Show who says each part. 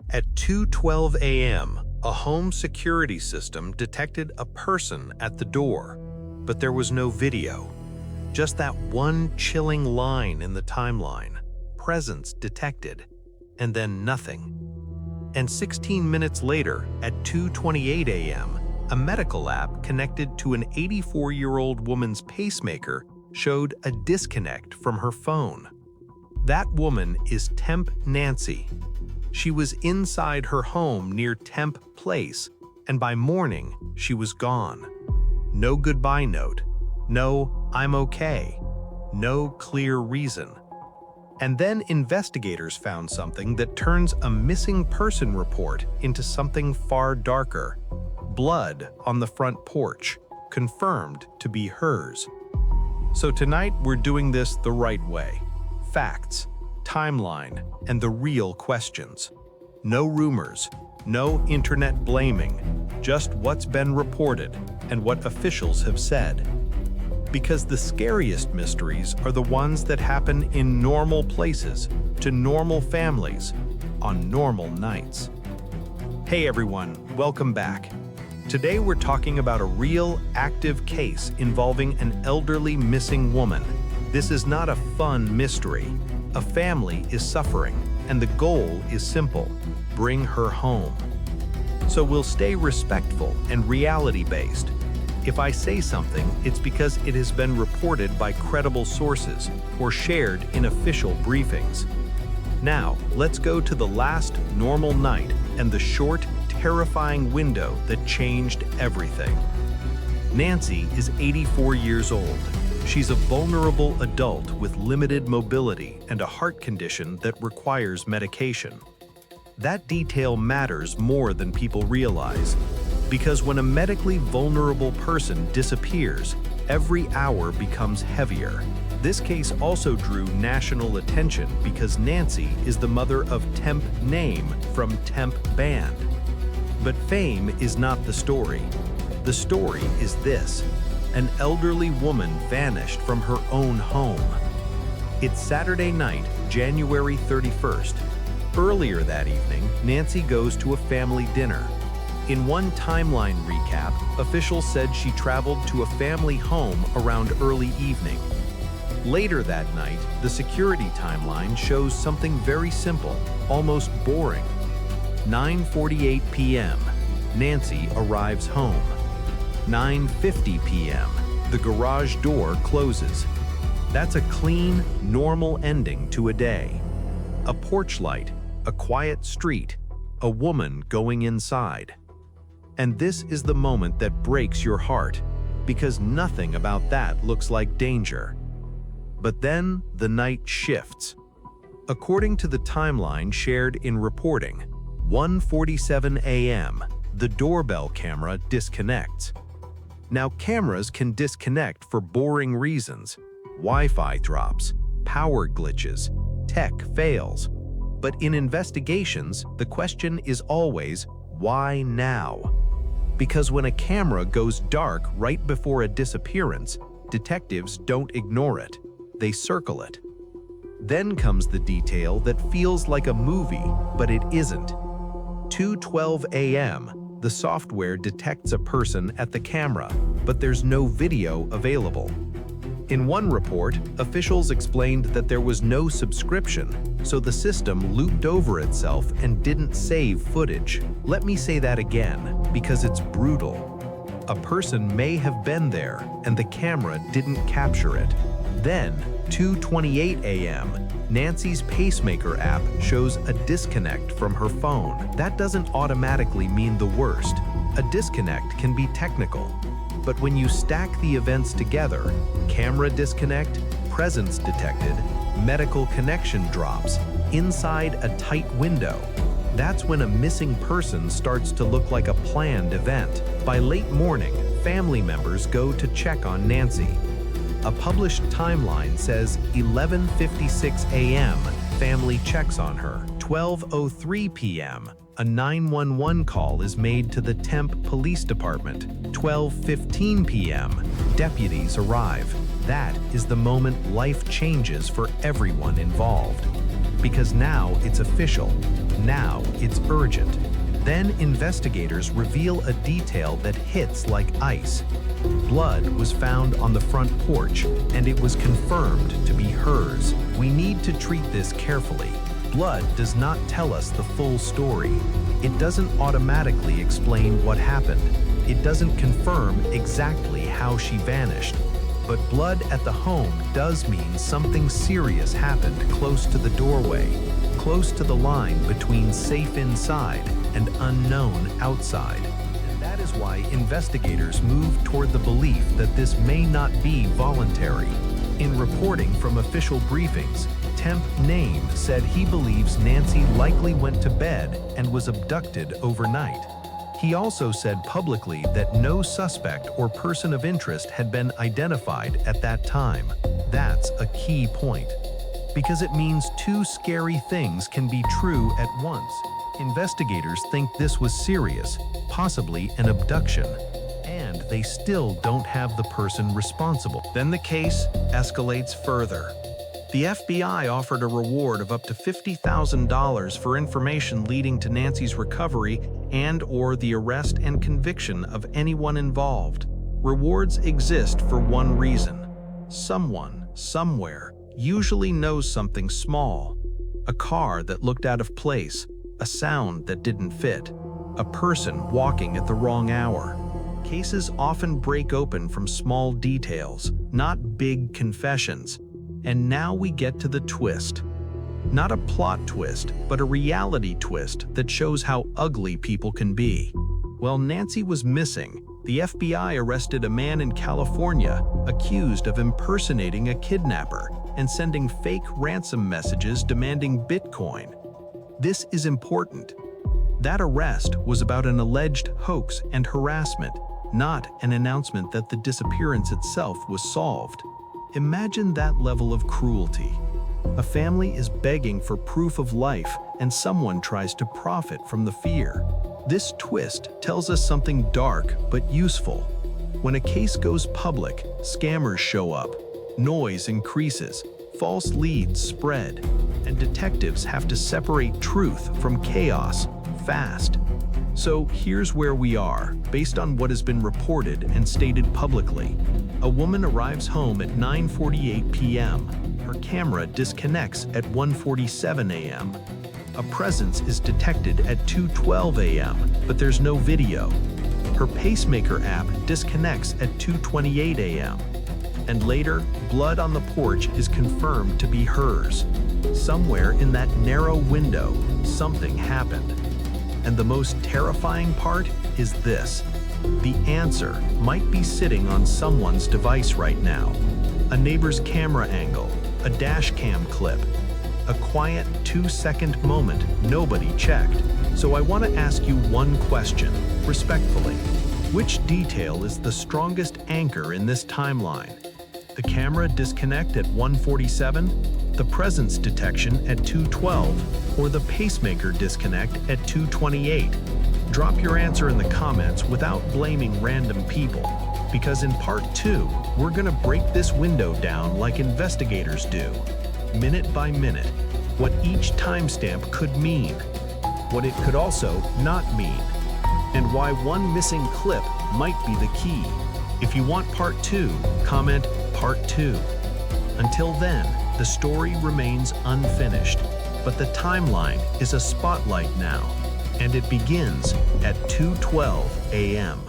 Speaker 1: At 2:12 a.m., a home security system detected a person at the door, but there was no video. Just that one chilling line in the timeline, presence detected, and then nothing. And 16 minutes later, at 2:28 a.m., a medical app connected to an 84-year-old woman's pacemaker showed a disconnect from her phone. That woman is Temp Nancy. She was inside her home near Temp Place, and by morning, she was gone. No goodbye note, no "I'm okay," no clear reason. And then investigators found something that turns a missing person report into something far darker. Blood on the front porch, confirmed to be hers. So tonight we're doing this the right way. Facts, timeline, and the real questions. No rumors, no internet blaming, just what's been reported and what officials have said. Because the scariest mysteries are the ones that happen in normal places, to normal families, on normal nights. Hey everyone, welcome back. Today we're talking about a real, active case involving an elderly missing woman. This is not a fun mystery. A family is suffering, and the goal is simple: bring her home. So we'll stay respectful and reality-based. If I say something, it's because it has been reported by credible sources or shared in official briefings. Now, let's go to the last normal night and the short, terrifying window that changed everything. Nancy is 84 years old. She's a vulnerable adult with limited mobility and a heart condition that requires medication. That detail matters more than people realize, because when a medically vulnerable person disappears, every hour becomes heavier. This case also drew national attention because Nancy is the mother of Temp Name from Temp Band. But fame is not the story. The story is this: an elderly woman vanished from her own home. It's Saturday night, January 31st. Earlier that evening, Nancy goes to a family dinner. In one timeline recap, officials said she traveled to a family home around early evening. Later that night, the security timeline shows something very simple, almost boring. 9:48 p.m., Nancy arrives home. 9:50 p.m., the garage door closes. That's a clean, normal ending to a day. A porch light, a quiet street, a woman going inside. And this is the moment that breaks your heart, because nothing about that looks like danger. But then the night shifts. According to the timeline shared in reporting, 1:47 a.m., the doorbell camera disconnects. Now, cameras can disconnect for boring reasons. Wi-Fi drops, power glitches, tech fails. But in investigations, the question is always, why now? Because when a camera goes dark right before a disappearance, detectives don't ignore it. They circle it. Then comes the detail that feels like a movie, but it isn't. 2:12 a.m., the software detects a person at the camera, but there's no video available. In one report, officials explained that there was no subscription, so the system looped over itself and didn't save footage. Let me say that again, because it's brutal. A person may have been there, and the camera didn't capture it. Then, 2:28 a.m., Nancy's pacemaker app shows a disconnect from her phone. That doesn't automatically mean the worst. A disconnect can be technical. But when you stack the events together, camera disconnect, presence detected, medical connection drops, inside a tight window, that's when a missing person starts to look like a planned event. By late morning, family members go to check on Nancy. A published timeline says 11:56 a.m., family checks on her. 12:03 p.m., a 911 call is made to the Temp Police Department. 12:15 p.m., deputies arrive. That is the moment life changes for everyone involved. because now it's official. Now it's urgent. Then investigators reveal a detail that hits like ice. Blood was found on the front porch, and it was confirmed to be hers. We need to treat this carefully. Blood does not tell us the full story. It doesn't automatically explain what happened. It doesn't confirm exactly how she vanished. But blood at the home does mean something serious happened close to the doorway, close to the line between safe inside and unknown outside. And that is why investigators move toward the belief that this may not be voluntary. In reporting from official briefings, Temp Name said he believes Nancy likely went to bed and was abducted overnight. He also said publicly that no suspect or person of interest had been identified at that time. That's a key point, because it means two scary things can be true at once. Investigators think this was serious, possibly an abduction, and they still don't have the person responsible. Then the case escalates further. The FBI offered a reward of up to $50,000 for information leading to Nancy's recovery and/or the arrest and conviction of anyone involved. Rewards exist for one reason. Someone, somewhere, usually knows something small. A car that looked out of place, a sound that didn't fit, a person walking at the wrong hour. Cases often break open from small details, not big confessions. And now we get to the twist. Not a plot twist, but a reality twist that shows how ugly people can be. While Nancy was missing, the FBI arrested a man in California accused of impersonating a kidnapper and sending fake ransom messages demanding Bitcoin. This is important. That arrest was about an alleged hoax and harassment, not an announcement that the disappearance itself was solved. Imagine that level of cruelty. A family is begging for proof of life, and someone tries to profit from the fear. This twist tells us something dark but useful. When a case goes public, scammers show up, noise increases, false leads spread, and detectives have to separate truth from chaos fast. So here's where we are, based on what has been reported and stated publicly. A woman arrives home at 9:48 p.m. Her camera disconnects at 1:47 a.m. A presence is detected at 2:12 a.m., but there's no video. Her pacemaker app disconnects at 2:28 a.m. And later, blood on the porch is confirmed to be hers. Somewhere in that narrow window, something happened. And the most terrifying part is this. The answer might be sitting on someone's device right now. A neighbor's camera angle, a dash cam clip, a quiet 2-second moment nobody checked. So I want to ask you one question, respectfully. Which detail is the strongest anchor in this timeline? The camera disconnect at 1:47, the presence detection at 2:12, or the pacemaker disconnect at 2:28? Drop your answer in the comments without blaming random people, because in part 2, we're gonna break this window down like investigators do, minute by minute, what each timestamp could mean, what it could also not mean, and why one missing clip might be the key. If you want part 2, comment part 2. Until then, the story remains unfinished, but the timeline is a spotlight now, and it begins at 2:12 a.m.